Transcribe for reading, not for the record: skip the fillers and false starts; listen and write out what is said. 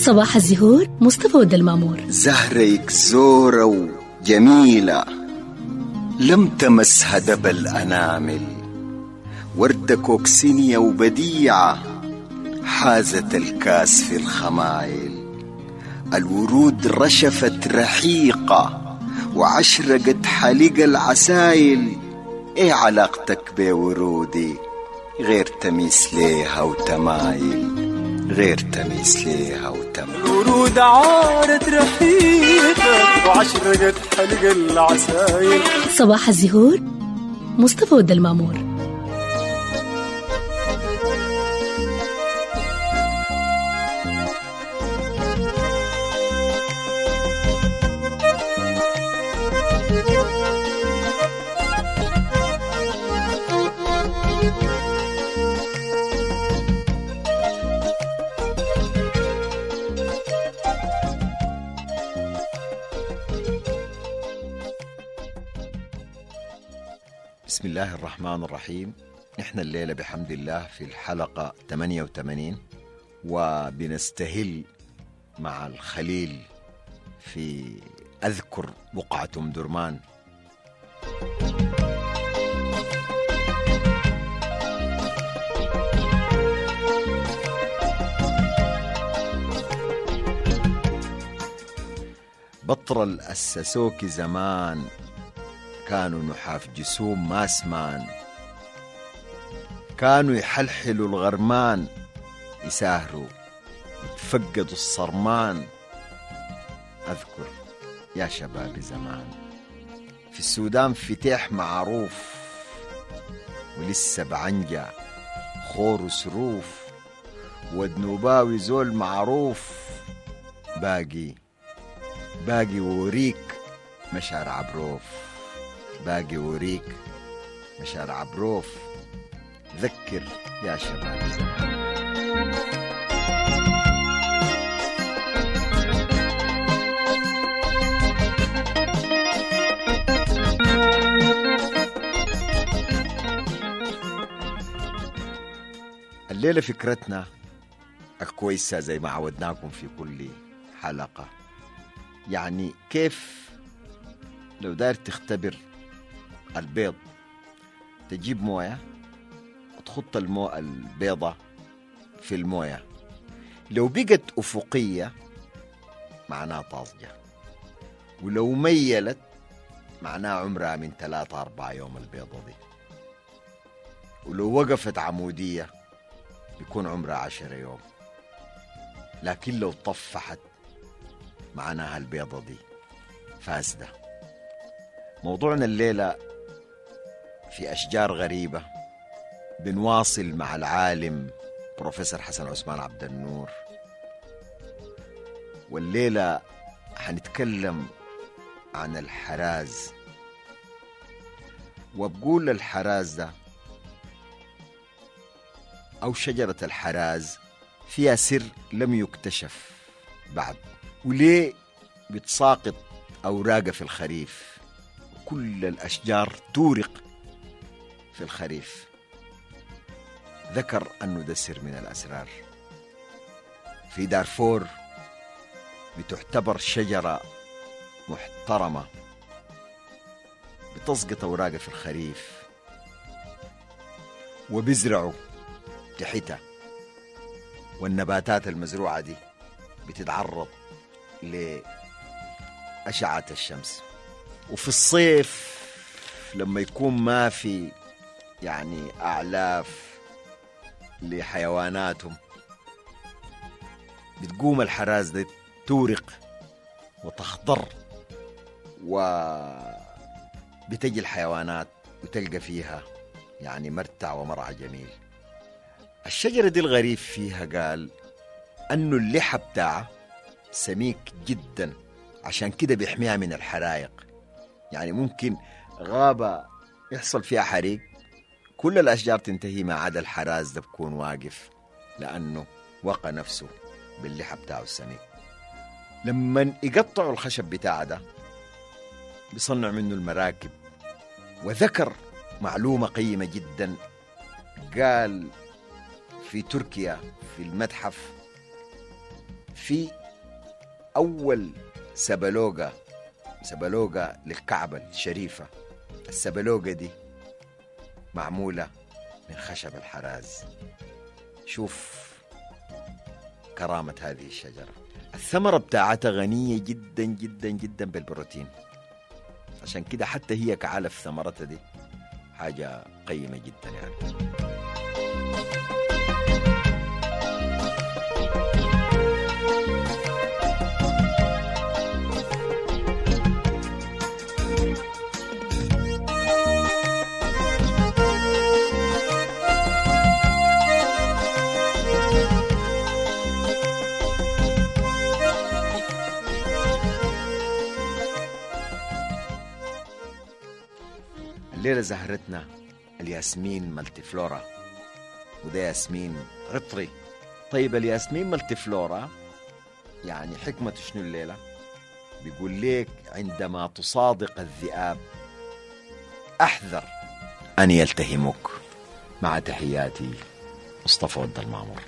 صباح الزهور مصطفى والدلمامور. زهرك زورة وجميلة لم تمسها دب الأنامل، وردة كوكسينية وبديعة حازت الكاس في الخمايل. الورود رشفت رحيقة وعشرقت حليق العسايل. ايه علاقتك بورودي غير تميس ليها وتمايل، غير تميس ليها وتمايل. الورود عارت رحيقة وعشرقت حلق العسايل. صباح الزهور مصطفى والدلمامور. بسم الله الرحمن الرحيم. نحن الليلة بحمد الله في الحلقة 88 وبنستهل مع الخليل في أذكر بقعة أم درمان. بطرل أسسوكي زمان كانوا نحاف جسوم ماسمان، كانوا يحلحلوا الغرمان يساهروا يتفقدوا الصرمان. أذكر يا شباب زمان في السودان فتيح معروف ولسه بعنجة خور وسروف، ودنوباوي زول معروف باقي ووريك مشار عبروف، باقي وريك مشار عبروف. ذكر يا شباب زمان. الليلة فكرتنا الكويسة زي ما عودناكم في كل حلقة، يعني كيف لو داير تختبر البيض تجيب موية وتخط البيضة في الموية، لو بقت أفقية معناها طازجة، ولو ميلت معناها عمرها من 3-4 يوم البيضة دي، ولو وقفت عمودية يكون عمرها 10 يوم، لكن لو طفحت معناها البيضة دي فاسدة. موضوعنا الليلة في أشجار غريبة، بنواصل مع العالم بروفيسور حسن عثمان عبد النور، والليلة حنتكلم عن الحراز. وبقول الحراز ده أو شجرة الحراز فيها سر لم يكتشف بعد، وليه بتساقط أوراقها في الخريف. كل الأشجار تورق في الخريف. ذكر أنه ده سر من الأسرار. في دارفور بتعتبر شجرة محترمة بتسقط أوراقها في الخريف، وبيزرعوا تحتها، والنباتات المزروعة دي بتتعرض لأشعة الشمس. وفي الصيف لما يكون ما في يعني أعلاف لحيواناتهم بتقوم الحراز دي تورق وتخضر، وبتجي الحيوانات وتلقى فيها يعني مرتع ومرعى جميل. الشجرة دي الغريب فيها قال أنه اللحى بتاعها سميك جدا، عشان كده بيحميها من الحرائق. يعني ممكن غابة يحصل فيها حريق كل الأشجار تنتهي ما عدا الحراز ده بكون واقف، لأنه وقى نفسه باللحى بتاعه السميك. لما يقطعوا الخشب بتاعه ده بيصنع منه المراكب. وذكر معلومة قيمة جدا، قال في تركيا في المتحف في أول سبلوقة للكعبة الشريفة. السبلوقة دي معمولة من خشب الحراز. شوف كرامة هذه الشجرة. الثمرة بتاعتها غنية جدا جدا جدا بالبروتين، عشان كده حتى هي كعلف ثمرتها دي حاجة قيمة جدا يعني. الليلة زهرتنا الياسمين مالتيفلورا، وده ياسمين عطري. طيب الياسمين مالتيفلورا يعني حكمة شنو الليلة؟ بيقول لك عندما تصادق الذئاب أحذر أن يلتهموك. مع تحياتي مصطفى ود المعمور.